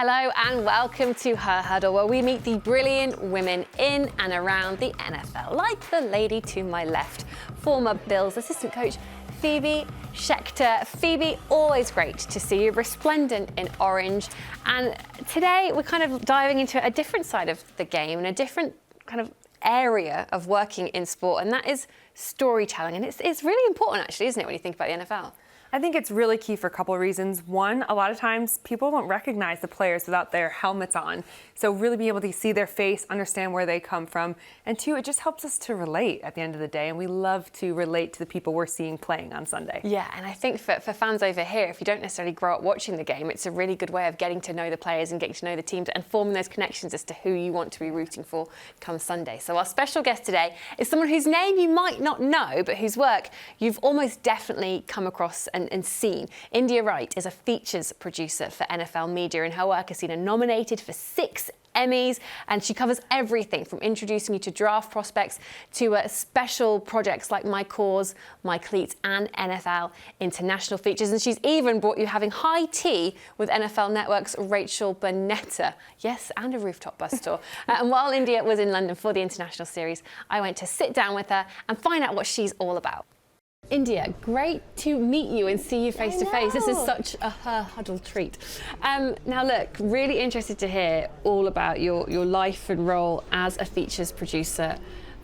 Hello and welcome to Her Huddle, where we meet the brilliant women in and around the NFL, like the lady to my left, former Bills assistant coach Phoebe Schechter. Phoebe, always great to see you, resplendent in orange. And today we're kind of diving into a different side of the game and a different kind of area of working in sport, and that is storytelling. And it's really important, actually, isn't it, when you think about the NFL? I think it's really key for a couple of reasons. One, a lot of times people don't recognize the players without their helmets on. So really being able to see their face, understand where they come from. And two, it just helps us to relate at the end of the day. And we love to relate to the people we're seeing playing on Sunday. Yeah, and I think for fans over here, if you don't necessarily grow up watching the game, it's a really good way of getting to know the players and getting to know the teams and forming those connections as to who you want to be rooting for come Sunday. So our special guest today is someone whose name you might not know, but whose work you've almost definitely come across and seen. India Wright is a features producer for NFL Media, and her work has seen her nominated for 6 Emmys, and she covers everything from introducing you to draft prospects to special projects like My Cause, My Cleats and NFL International Features. And she's even brought you having high tea with NFL Network's Rachel Bonnetta. Yes, and a rooftop bus tour. And while India was in London for the international series, I went to sit down with her and find out what she's all about. India, great to meet you and see you face to face. This is such a Her Huddle treat. Now look, really interested to hear all about your life and role as a features producer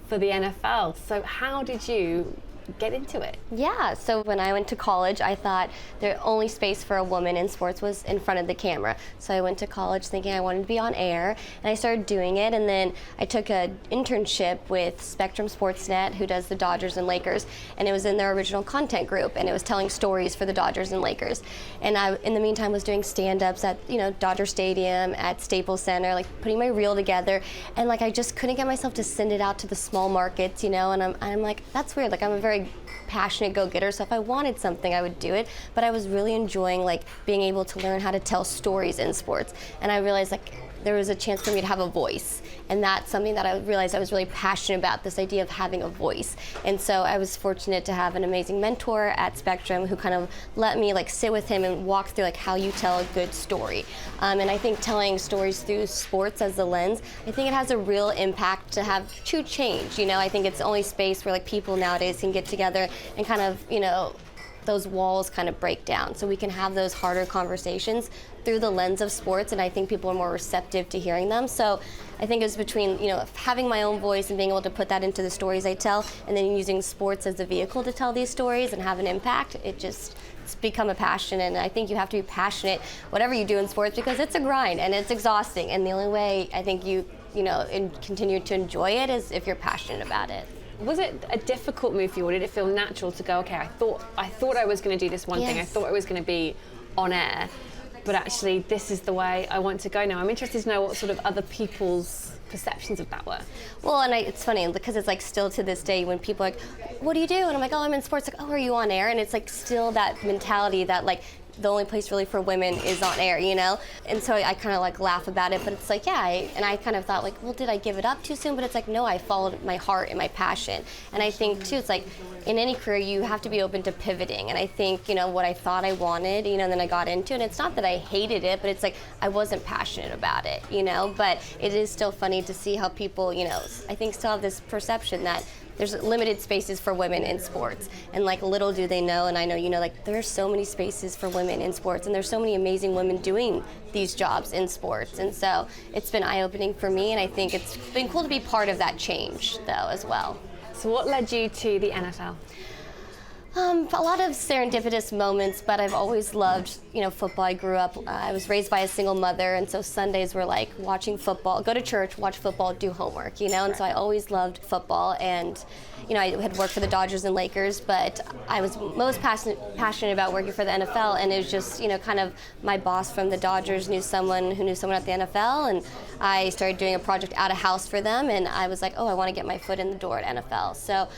for the NFL. So how did you get into it? Yeah, so when I went to college, I thought the only space for a woman in sports was in front of the camera. So I went to college thinking I wanted to be on air, and I started doing it, and then I took an internship with Spectrum Sportsnet, who does the Dodgers and Lakers, and it was in their original content group, and it was telling stories for the Dodgers and Lakers. And I, in the meantime, was doing stand-ups at, Dodger Stadium, at Staples Center, like putting my reel together, and like I just couldn't get myself to send it out to the small markets, and I'm like, that's weird, like I'm a very passionate go-getter, so if I wanted something I would do it, but I was really enjoying like being able to learn how to tell stories in sports, and I realized like there was a chance for me to have a voice, and that's something that I realized I was really passionate about, this idea of having a voice. And so I was fortunate to have an amazing mentor at Spectrum who kind of let me like sit with him and walk through like how you tell a good story. And I think telling stories through sports as the lens, I think it has a real impact to have true change. I think it's the only space where like people nowadays can get together and kind of, those walls kind of break down, so we can have those harder conversations through the lens of sports, and I think people are more receptive to hearing them. So I think it's between having my own voice and being able to put that into the stories I tell, and then using sports as a vehicle to tell these stories and have an impact. It's become a passion, and I think you have to be passionate whatever you do in sports, because it's a grind and it's exhausting, and the only way I think you continue to enjoy it is if you're passionate about it. Was it a difficult move for you, or did it feel natural to go, okay, I thought I was going to do this one thing, I thought I was going to be on air, but actually this is the way I want to go now? I'm interested to know what sort of other people's perceptions of that were. Well, and it's funny because it's like still to this day when people are like, what do you do? And I'm like, oh, I'm in sports. Like, oh, are you on air? And it's like still that mentality that like the only place really for women is on air, And so I kind of like laugh about it, but it's like, yeah, and I kind of thought like, well, did I give it up too soon? But it's like, no, I followed my heart and my passion. And I think too, it's like in any career, you have to be open to pivoting. And I think, what I thought I wanted, and then I got into it. And it's not that I hated it, but it's like, I wasn't passionate about it, But it is still funny to see how people, I think still have this perception that there's limited spaces for women in sports, and like little do they know, and I know like there are so many spaces for women in sports, and there's so many amazing women doing these jobs in sports, and so it's been eye-opening for me, and I think it's been cool to be part of that change though as well. So what led you to the NFL? A lot of serendipitous moments, but I've always loved, football. I grew up, I was raised by a single mother, and so Sundays were like watching football, go to church, watch football, do homework, and so I always loved football, and, I had worked for the Dodgers and Lakers, but I was most passionate about working for the NFL, and it was just, kind of my boss from the Dodgers knew someone who knew someone at the NFL, and I started doing a project out of house for them, and I was like, oh, I want to get my foot in the door at NFL. So,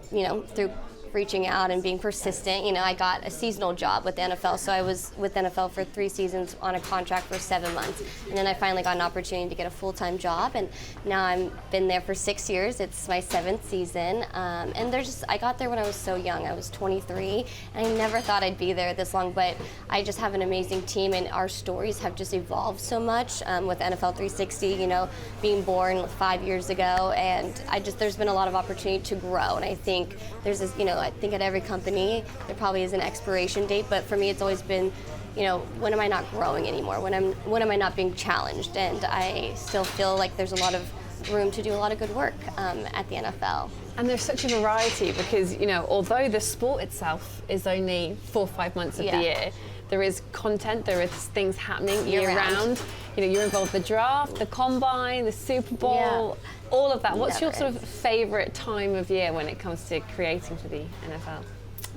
through reaching out and being persistent. You know, I got a seasonal job with the NFL, so I was with NFL for 3 seasons on a contract for 7 months, and then I finally got an opportunity to get a full-time job, and now I've been there for 6 years. It's my 7th season, and I got there when I was so young. I was 23, and I never thought I'd be there this long, but I just have an amazing team, and our stories have just evolved so much with NFL 360, you know, being born 5 years ago, and there's been a lot of opportunity to grow, and I think there's this, you know, I think at every company there probably is an expiration date, but for me it's always been, you know, when am I not growing anymore? When am I not being challenged? And I still feel like there's a lot of room to do a lot of good work at the NFL. And there's such a variety because, you know, although the sport itself is only 4 or 5 months of the year, there is content, there is things happening year round. You know, you're involved in the draft, the combine, the Super Bowl, all of that. What's your sort of favorite time of year when it comes to creating for the NFL?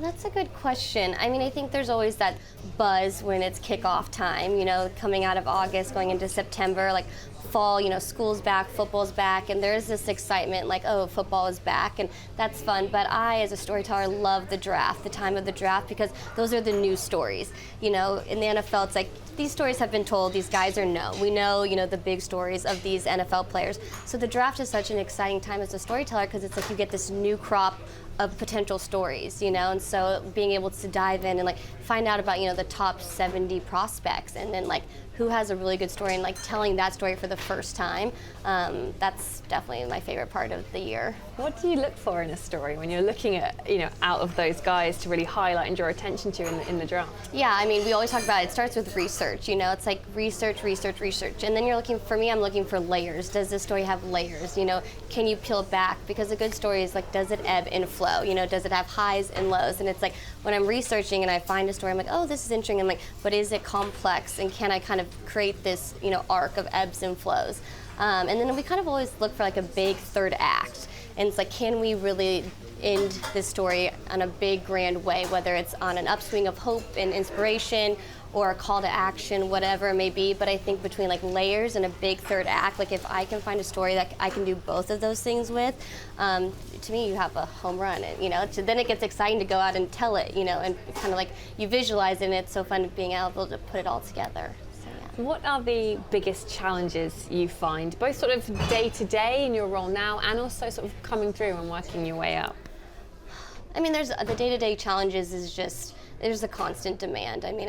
That's a good question. I mean, I think there's always that buzz when it's kickoff time, you know, coming out of August, going into September, like fall, you know, school's back, football's back, and there's this excitement like, oh, football is back, and that's fun. But I, as a storyteller, love the draft, the time of the draft, because those are the new stories. You know, in the NFL, it's like, these stories have been told, these guys are known. We know, you know, the big stories of these NFL players. So the draft is such an exciting time as a storyteller because it's like you get this new crop of potential stories, you know, and so being able to dive in and like find out about, you know, the top 70 prospects and then like who has a really good story and like telling that story for the first time, that's definitely my favorite part of the year. What do you look for in a story when you're looking at, you know, out of those guys to really highlight and draw attention to in the draft? Yeah, I mean, we always talk about it starts with research, you know, it's like research, and then you're looking, for me, I'm looking for layers. Does this story have layers? You know, can you peel back? Because a good story is like, does it ebb and flow? You know, does it have highs and lows? And it's like, when I'm researching and I find a story, I'm like, oh, this is interesting. I'm like, but is it complex? And can I kind of create this, you know, arc of ebbs and flows? And then we kind of always look for like a big third act. And it's like, can we really end this story on a big, grand way, whether it's on an upswing of hope and inspiration or a call to action, whatever it may be. But I think between like layers and a big third act, like if I can find a story that I can do both of those things with, to me, you have a home run. And, you know, then it gets exciting to go out and tell it, you know, and kind of like you visualize it, and it's so fun being able to put it all together. What are the biggest challenges you find, both sort of day to day in your role now and also sort of coming through and working your way up? I mean, there's the day-to-day challenges is just, there's a constant demand. I mean,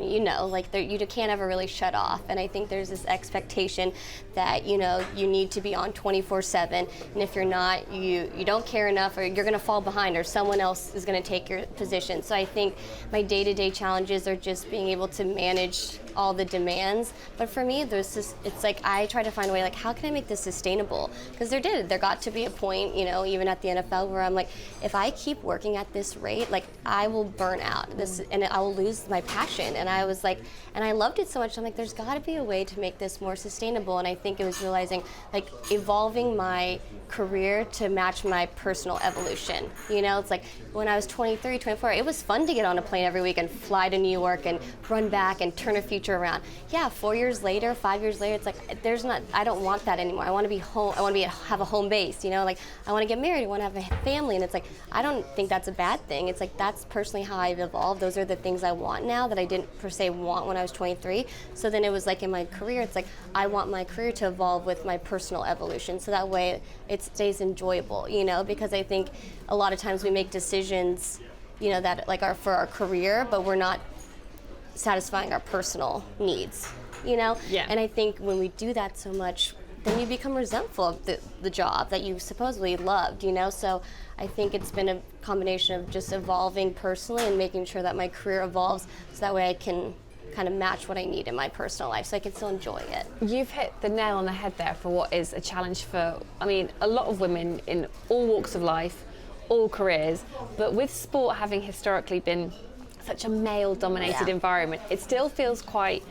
you know, like you can't ever really shut off. And I think there's this expectation that, you know, you need to be on 24/7. And if you're not, you don't care enough, or you're going to fall behind, or someone else is going to take your position. So I think my day-to-day challenges are just being able to manage all the demands. But for me, it's like I try to find a way, like, how can I make this sustainable? Because there got to be a point, you know, even at the NFL, where I'm like, if I keep working at this rate, like, I will burn out. And I will lose my passion. And I was like, and I loved it so much. I'm like, there's got to be a way to make this more sustainable. And I think it was realizing, like, evolving my career to match my personal evolution. You know, it's like when I was 23, 24, it was fun to get on a plane every week and fly to New York and run back and turn a future around. Yeah, 4 years later, 5 years later, it's like I don't want that anymore. I want to be home. I want to have a home base. You know, like I want to get married. I want to have a family. And it's like, I don't think that's a bad thing. It's like that's personally how I've evolved. Those are the things I want now that I didn't per se want when I was 23. So then it was like in my career, it's like I want my career to evolve with my personal evolution. So that way it stays enjoyable, you know, because I think a lot of times we make decisions, you know, that like are for our career, but we're not satisfying our personal needs, you know? Yeah. And I think when we do that so much, then you become resentful of the job that you supposedly loved, you know? So I think it's been a combination of just evolving personally and making sure that my career evolves so that way I can kind of match what I need in my personal life so I can still enjoy it. You've hit the nail on the head there for what is a challenge for, I mean, a lot of women in all walks of life, all careers, but with sport having historically been such a male-dominated environment, it still feels quite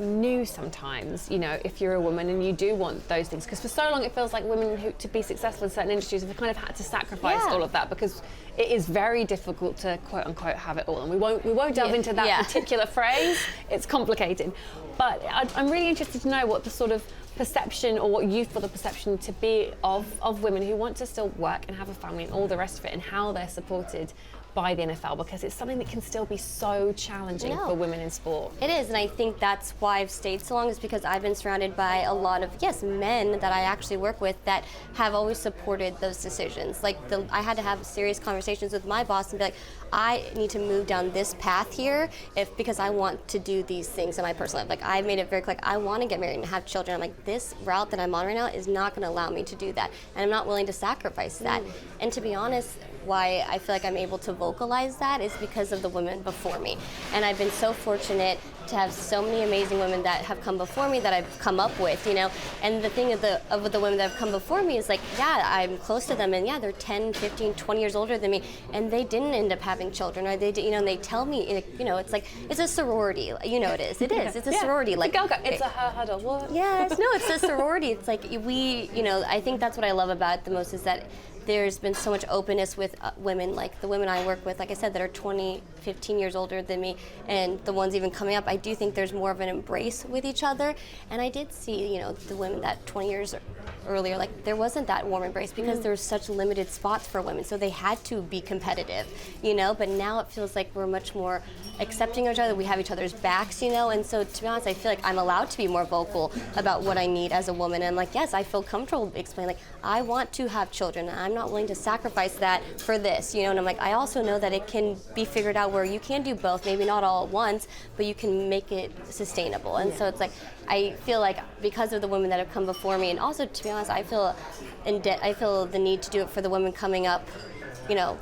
new sometimes, you know, if you're a woman and you do want those things, because for so long it feels like women who, to be successful in certain industries, have kind of had to sacrifice all of that, because it is very difficult to quote unquote have it all, and we won't delve into that particular phrase. It's complicated, but I'm really interested to know what the sort of perception, or what you feel the perception to be of women who want to still work and have a family and all the rest of it, and how they're supported by the NFL, because it's something that can still be so challenging for women in sport. It is, and I think that's why I've stayed so long, is because I've been surrounded by a lot of, yes, men that I actually work with that have always supported those decisions. Like, I had to have serious conversations with my boss and be like, I need to move down this path here because I want to do these things in my personal life. Like, I made it very clear, I want to get married and have children. I'm like, this route that I'm on right now is not going to allow me to do that, and I'm not willing to sacrifice that. And to be honest, why I feel like I'm able to vocalize that is because of the women before me. And I've been so fortunate to have so many amazing women that have come before me that I've come up with, you know. And the thing of the women that have come before me is like, yeah, I'm close to them, and yeah, they're 10, 15, 20 years older than me, and they didn't end up having children, or they did, you know, and they tell me, you know, it's like, it's a sorority, you know, it is, it's a sorority. Like, it's a huddle. What? Yes, no, it's a sorority. It's like, we, you know, I think that's what I love about it the most, is that there's been so much openness with women, like the women I work with, like I said, that are 20, 15 years older than me, and the ones even coming up. I do think there's more of an embrace with each other, and I did see, you know, the women that 20 years earlier, like, there wasn't that warm embrace because there was such limited spots for women, so they had to be competitive, you know. But now it feels like we're much more accepting of each other. We have each other's backs, you know. And so, to be honest, I feel like I'm allowed to be more vocal about what I need as a woman. And like, yes, I feel comfortable explaining, like, I want to have children, and I'm not willing to sacrifice that for this, you know. And I'm like, I also know that it can be figured out where you can do both, maybe not all at once, but you can make it sustainable. And so it's like, I feel like because of the women that have come before me, and also, to be honest, I feel the need to do it for the women coming up, you know,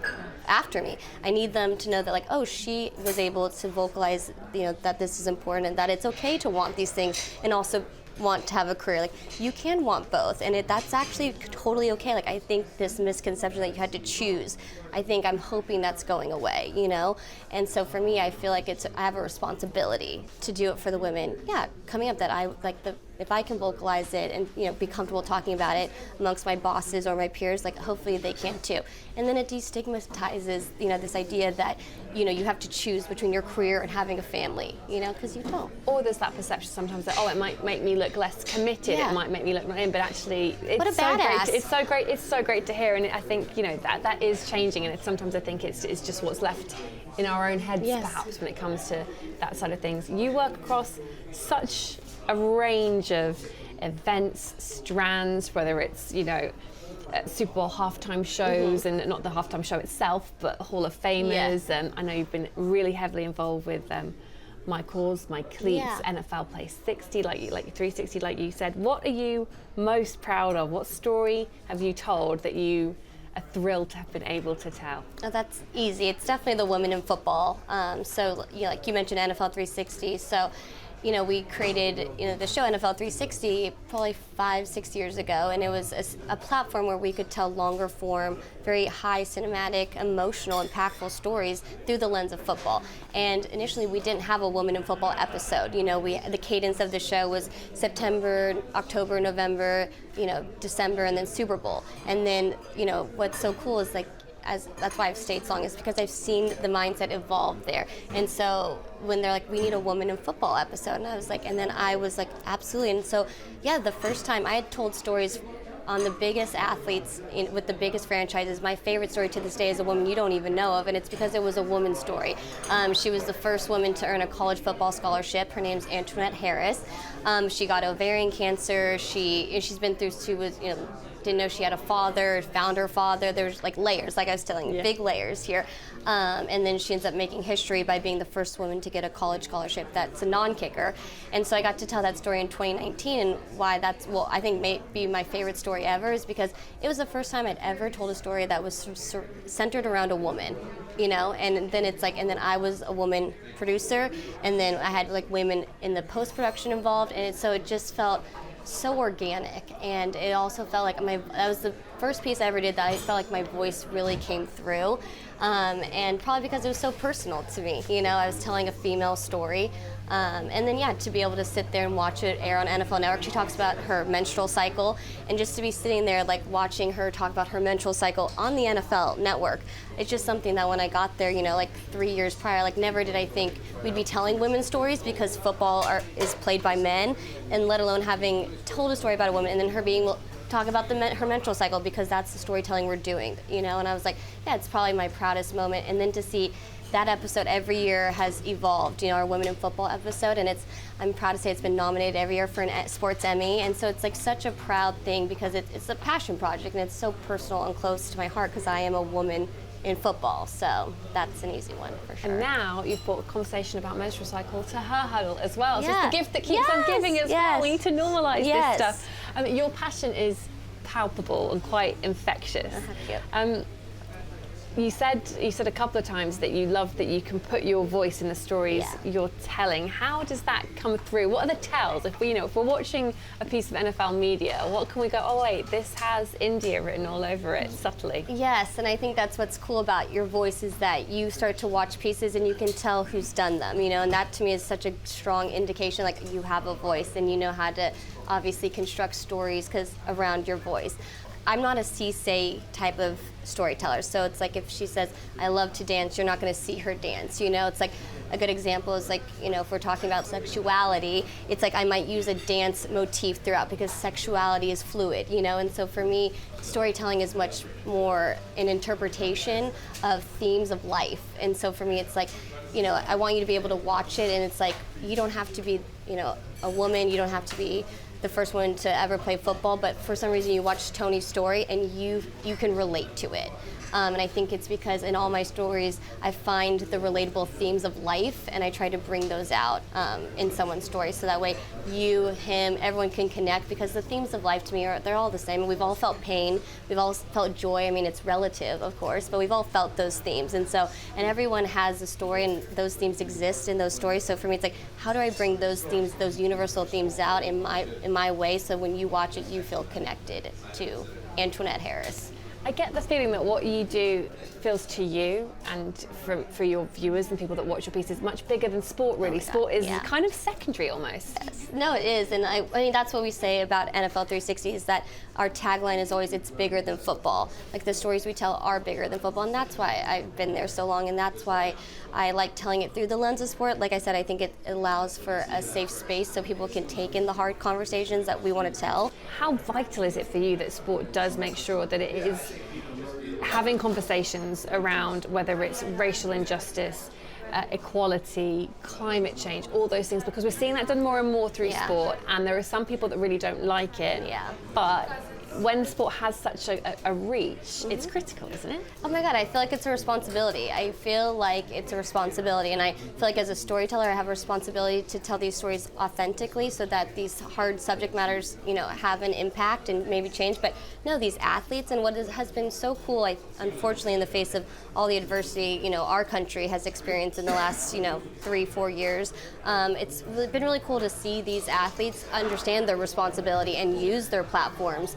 after me. I need them to know that, like, oh, she was able to vocalize, you know, that this is important, and that it's okay to want these things and also want to have a career. Like, you can want both, and that's actually totally okay. Like, I think this misconception that you had to choose, I'm hoping that's going away, you know. And so for me, I feel like I have a responsibility to do it for the women, coming up, that I like if I can vocalize it and, you know, be comfortable talking about it amongst my bosses or my peers, like, hopefully they can too. And then it destigmatizes, you know, this idea that, you know, you have to choose between your career and having a family, you know, because you don't. Or there's that perception sometimes that, oh, it might make me look less committed, it might make me look not in, but actually it's so badass. great. It's so great to hear, and I think, you know, that is changing, and sometimes I think it's just what's left in our own heads, perhaps, when it comes to that side of things. You work across such a range of events, strands, whether it's, you know, Super Bowl halftime shows, and not the halftime show itself, but Hall of Famers. I know you've been really heavily involved with My Cause, My Cleats, NFL Play 60, like 360, like you said. What are you most proud of? What story have you told that you are thrilled to have been able to tell? Oh, that's easy. It's definitely the women in football. So, you know, like you mentioned, NFL 360. So, you know, we created, you know, the show NFL 360 probably 5-6 years ago, and it was a platform where we could tell longer form, very high cinematic, emotional, impactful stories through the lens of football. And initially, we didn't have a woman in football episode. You know, the cadence of the show was September, October, November, you know, December, and then Super Bowl. And then, you know, what's so cool is, like, that's why I've stayed so long, is because I've seen the mindset evolve there. And so when they're like, we need a woman in football episode, and I was like, and then I was like, absolutely. And so, yeah, the first time I had told stories on the biggest athletes with the biggest franchises. My favorite story to this day is a woman you don't even know of, and it's because it was a woman's story. She was the first woman to earn a college football scholarship. Her name's Antoinette Harris. She got ovarian cancer. She's been through, she was, you know, didn't know she had a father, found her father. There's like layers, like I was telling you, big layers here. And then she ends up making history by being the first woman to get a college scholarship that's a non-kicker. And so I got to tell that story in 2019, and why that's, well, I think may be my favorite story ever, is because it was the first time I'd ever told a story that was centered around a woman, you know. And then it's like, and then I was a woman producer, and then I had like women in the post-production involved, and so it just felt so organic. And it also felt like that was the first piece I ever did that I felt like my voice really came through, and probably because it was so personal to me. You know, I was telling a female story, And then, yeah, to be able to sit there and watch it air on NFL Network. She talks about her menstrual cycle, and just to be sitting there, like, watching her talk about her menstrual cycle on the NFL Network, it's just something that when I got there, like 3 years prior, like, never did I think we'd be telling women's stories, because football is played by men, and let alone having told a story about a woman and then her being talk about her menstrual cycle, because that's the storytelling we're doing, and I was like, yeah, it's probably my proudest moment. And then to see that episode every year has evolved, our Women in Football episode, and I'm proud to say it's been nominated every year for an Sports Emmy, and so it's like such a proud thing, because it's a passion project, and it's so personal and close to my heart, because I am a woman in football, so that's an easy one for sure. And now you've brought a conversation about menstrual cycle to her huddle as well. So Yeah. it's the gift that keeps on giving as well. We need to normalise Yes. this stuff. Your passion is palpable and quite infectious. Thank you. You said a couple of times that you love that you can put your voice in the stories you're telling. How does that come through? What are the tells? If we're watching a piece of NFL media, what can we go, oh wait, this has India written all over it subtly? Yes, and I think that's what's cool about your voice, is that you start to watch pieces and you can tell who's done them, and that to me is such a strong indication, like, you have a voice and you know how to obviously construct stories around your voice. I'm not a say type of storyteller, so it's like if she says, I love to dance, you're not going to see her dance, It's like a good example is like, if we're talking about sexuality, it's like I might use a dance motif throughout, because sexuality is fluid, and so for me, storytelling is much more an interpretation of themes of life, and so for me, it's like, I want you to be able to watch it, and it's like, you don't have to be, a woman, you don't have to be the first one to ever play football, but for some reason you watch Tony's story and you can relate to it. And I think it's because in all my stories, I find the relatable themes of life, and I try to bring those out in someone's story, so that way you, him, everyone can connect, because the themes of life to me they're all the same. We've all felt pain, we've all felt joy. I mean, it's relative, of course, but we've all felt those themes, and everyone has a story, and those themes exist in those stories. So for me, it's like, how do I bring those themes, those universal themes out in my way, so when you watch it, you feel connected to Antoinette Harris. I get the feeling that what you do feels to you and for your viewers and people that watch your pieces much bigger than sport, really. Sport is kind of secondary almost. Yes. No, it is, and I mean, that's what we say about NFL 360, is that our tagline is always, it's bigger than football. Like, the stories we tell are bigger than football, and that's why I've been there so long, and that's why I like telling it through the lens of sport. Like I said, I think it allows for a safe space so people can take in the hard conversations that we want to tell. How vital is it for you that sport does make sure that it is having conversations around whether it's racial injustice, equality, climate change, all those things, because we're seeing that done more and more through sport, and there are some people that really don't like it, but when sport has such a reach, it's critical, isn't it? Oh my God, I feel like it's a responsibility. I feel like it's a responsibility, and I feel like as a storyteller, I have a responsibility to tell these stories authentically, so that these hard subject matters, have an impact and maybe change. But no, these athletes, and what has been so cool, unfortunately, in the face of all the adversity, our country has experienced in the last, 3-4 years, it's been really cool to see these athletes understand their responsibility and use their platforms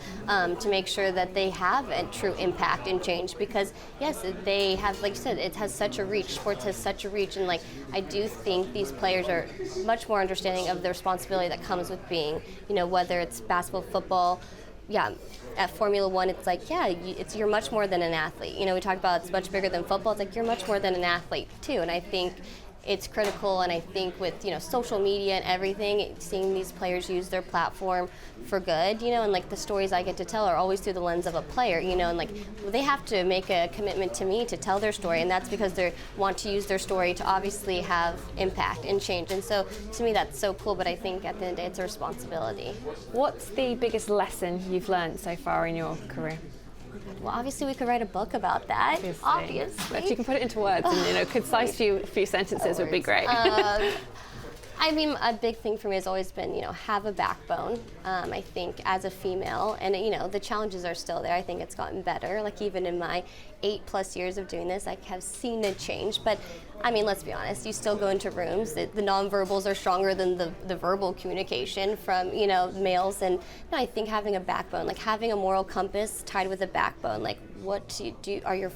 to make sure that they have a true impact and change, because yes, they have, like you said, it has such a reach, sports has such a reach, and I do think these players are much more understanding of the responsibility that comes with being, whether it's basketball, football, at Formula One, it's like, you're much more than an athlete. We talk about it's much bigger than football, it's like you're much more than an athlete too, and I think it's critical, and I think with social media and everything, seeing these players use their platform for good, and like the stories I get to tell are always through the lens of a player, and like they have to make a commitment to me to tell their story, and that's because they want to use their story to obviously have impact and change, and so to me that's so cool. But I think at the end of the day, it's a responsibility. What's the biggest lesson you've learned so far in your career? Well, obviously we could write a book about that. Obviously. But if you can put it into words, and concise few sentences would be great. I mean, a big thing for me has always been, have a backbone. I think as a female, and the challenges are still there. I think it's gotten better. Like even in my 8+ years of doing this, I have seen a change. But I mean, let's be honest, you still go into rooms, the nonverbals are stronger than the verbal communication from, you know, males. And no, I think having a backbone, like having a moral compass tied with a backbone, like what are your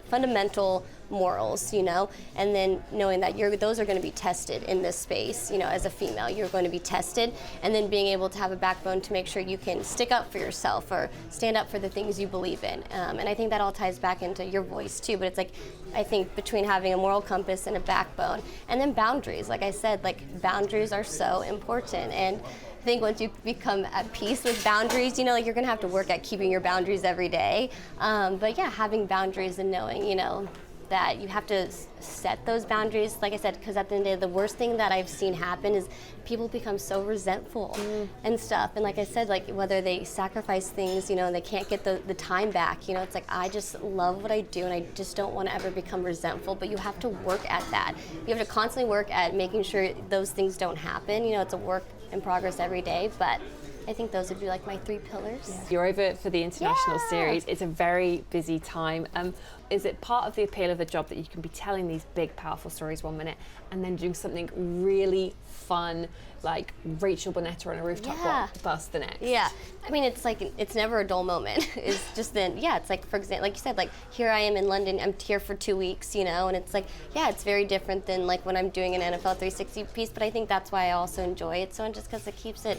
fundamental morals, you know, and then knowing that those are going to be tested in this space, you know, as a female, you're going to be tested, and then being able to have a backbone to make sure you can stick up for yourself or stand up for the things you believe in. And I think that all ties back into your voice too, but it's like, I think between having a moral compass and a backbone, and then boundaries, like I said, like boundaries are so important. And I think once you become at peace with boundaries, you know, like you're gonna have to work at keeping your boundaries every day. But yeah, having boundaries and knowing, you know, that you have to set those boundaries, like I said, because at the end of the day, the worst thing that I've seen happen is people become so resentful and stuff. And like I said, like whether they sacrifice things, you know, and they can't get the time back, you know, it's like, I just love what I do and I just don't want to ever become resentful, but you have to work at that. You have to constantly work at making sure those things don't happen. You know, it's a work in progress every day, but I think those would be like my 3 pillars. Yeah. You're over for the international series. It's a very busy time. Is it part of the appeal of the job that you can be telling these big, powerful stories one minute and then doing something really fun, like Rachel Bonetta on a rooftop bus the next? Yeah. I mean, it's like, it's never a dull moment. It's just then, yeah, it's like, for example, like you said, like here I am in London, I'm here for 2 weeks, you know, and it's like, yeah, it's very different than like when I'm doing an NFL 360 piece, but I think that's why I also enjoy it so much, just because it keeps it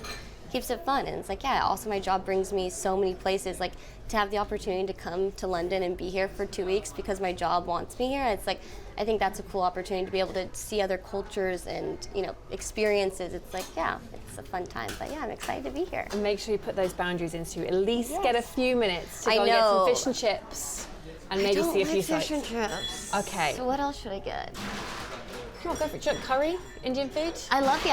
fun. And it's like, yeah, also my job brings me so many places, like to have the opportunity to come to London and be here for 2 weeks because my job wants me here. It's like, I think that's a cool opportunity to be able to see other cultures and, you know, experiences. It's like, yeah, it's a fun time. But yeah, I'm excited to be here. And make sure you put those boundaries into at least get a few minutes to go get some fish and chips and maybe see a few sights. Fish and chips. Okay. So what else should I get? Come on, go for it. Curry, Indian food? I love,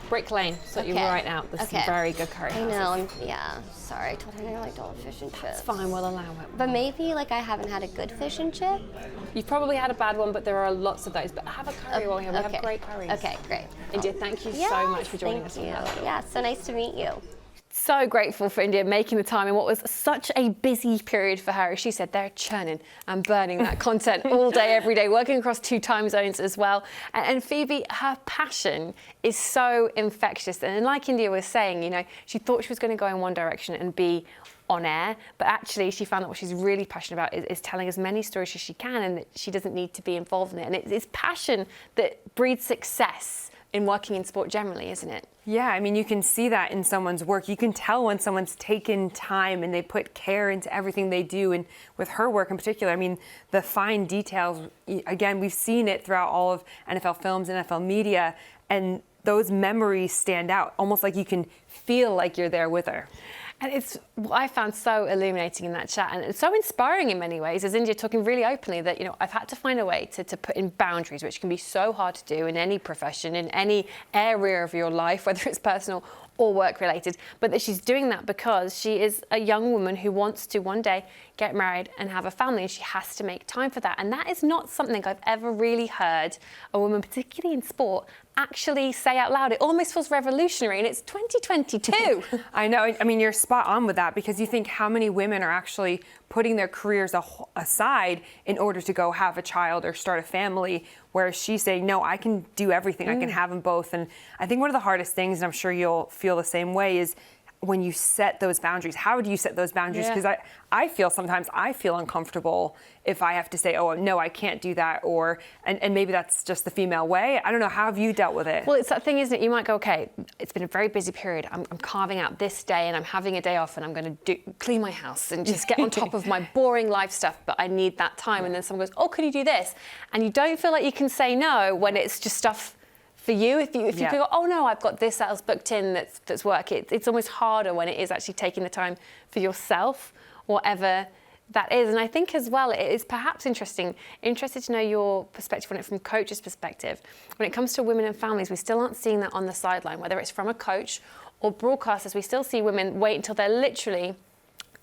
Brick Lane, so you're right out. There's some very good curry houses. I know, sorry, I told her I liked all the fish and chips. It's fine, we'll allow it. But maybe, like, I haven't had a good fish and chip. You've probably had a bad one, but there are lots of those. But have a curry while here. We have great curries. Okay, great. India, thank you so much for joining us. Thank you. Yeah, so nice to meet you. So grateful for India making the time in what was such a busy period for her. As she said, they're churning and burning that content all day, every day, working across 2 time zones as well. And Phoebe, her passion is so infectious. And like India was saying, you know, she thought she was going to go in one direction and be on air, but actually she found that what she's really passionate about is telling as many stories as she can, and that she doesn't need to be involved in it. And it's passion that breeds success in working in sport generally, isn't it? Yeah, I mean, you can see that in someone's work. You can tell when someone's taken time and they put care into everything they do. And with her work in particular, I mean, the fine details, again, we've seen it throughout all of NFL films, NFL media, and those memories stand out, almost like you can feel like you're there with her. And it's what I found so illuminating in that chat, and it's so inspiring in many ways, as India talking really openly that, you know, I've had to find a way to put in boundaries, which can be so hard to do in any profession, in any area of your life, whether it's personal or work related, but that she's doing that because she is a young woman who wants to one day get married and have a family, and she has to make time for that. And that is not something I've ever really heard a woman, particularly in sport, actually say out loud. It almost feels revolutionary, and it's 2022. I know. I mean, you're spot on with that, because you think how many women are actually putting their careers aside in order to go have a child or start a family, whereas she's saying, no, I can do everything. I can have them both. And I think one of the hardest things, and I'm sure you'll feel the same way, is when you set those boundaries. How do you set those boundaries? Because I feel sometimes I feel uncomfortable if I have to say, oh, no, I can't do that, or and maybe that's just the female way. I don't know. How have you dealt with it? Well, it's that thing, isn't it? You might go, okay, it's been a very busy period. I'm carving out this day and I'm having a day off and I'm going to clean my house and just get on top of my boring life stuff, but I need that time. And then someone goes, oh, could you do this? And you don't feel like you can say no when it's just stuff for you. If you go, oh no, I've got this else booked in that's work. It's almost harder when it is actually taking the time for yourself, whatever that is. And I think as well, it is perhaps interested to know your perspective on it from a coach's perspective. When it comes to women and families, we still aren't seeing that on the sideline, whether it's from a coach or broadcasters. We still see women wait until they're literally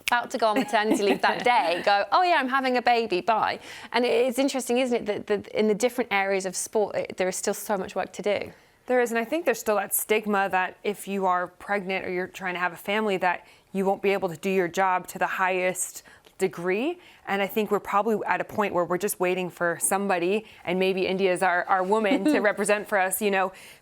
about to go on maternity leave that day, go, oh yeah, I'm having a baby, bye. And it's interesting, isn't it, that in the different areas of sport, there is still so much work to do. There is, and I think there's still that stigma that if you are pregnant or you're trying to have a family, that you won't be able to do your job to the highest degree. And I think we're probably at a point where we're just waiting for somebody, and maybe India is our woman to represent for us,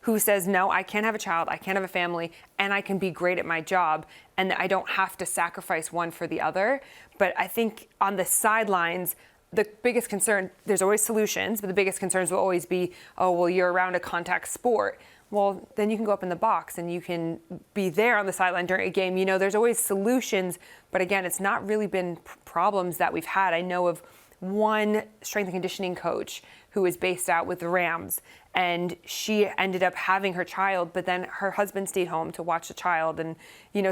who says, no, I can't have a child, I can't have a family, and I can be great at my job, and I don't have to sacrifice one for the other. But I think on the sidelines, the biggest concern, there's always solutions, but the biggest concerns will always be, oh, well, you're around a contact sport. Well, then you can go up in the box and you can be there on the sideline during a game. There's always solutions, but again, it's not really been problems that we've had. I know of one strength and conditioning coach who is based out with the Rams, and she ended up having her child, but then her husband stayed home to watch the child. And,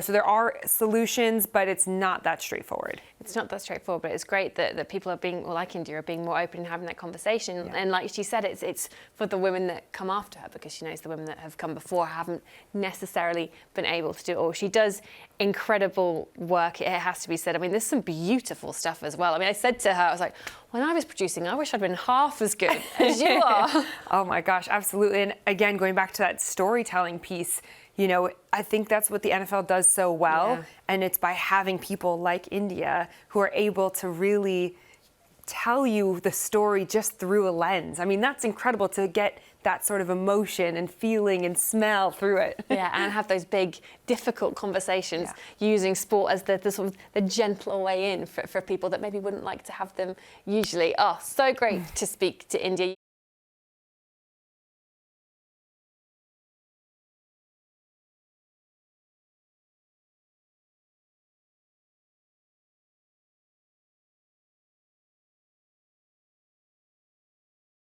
so there are solutions, but it's not that straightforward. It's not that straightforward, but it's great that people are being, well, like India, are being more open and having that conversation. Yeah. And like she said, it's for the women that come after her, because she knows the women that have come before haven't necessarily been able to do it all. She does incredible work, it has to be said. I mean, there's some beautiful stuff as well. I mean, I said to her, I was like, when I was producing, I wish I'd been half as good as you are. Oh my gosh, absolutely. And again, going back to that storytelling piece, I think that's what the NFL does so well. Yeah. And it's by having people like India who are able to really tell you the story just through a lens. I mean, that's incredible to get that sort of emotion and feeling and smell through it. Yeah, and have those big, difficult conversations using sport as the sort of the gentler way in for people that maybe wouldn't like to have them usually. Oh, so great to speak to India.